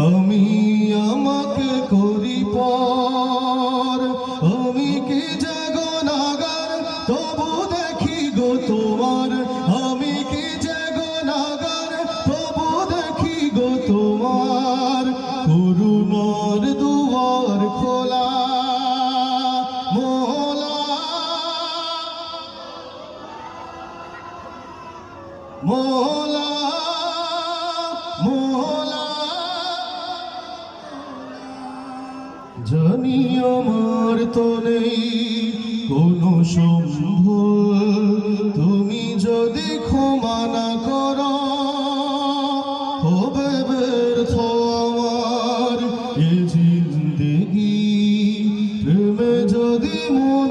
আমি আমাকে করি পর, আমি কি জাগনাগার তবু দেখি গো তোমার, আমি কি জাগনাগার তবু দেখি গো তোমার, করুণার দুয়ার খোলা মোলা মোলা মোলা। জানি আমার তো নেই কোনো সম্ভব, তুমি যদি ক্ষমা না করো হবে ব্যর্থ আমার এ জিন্দেগি, প্রেমে যদি মন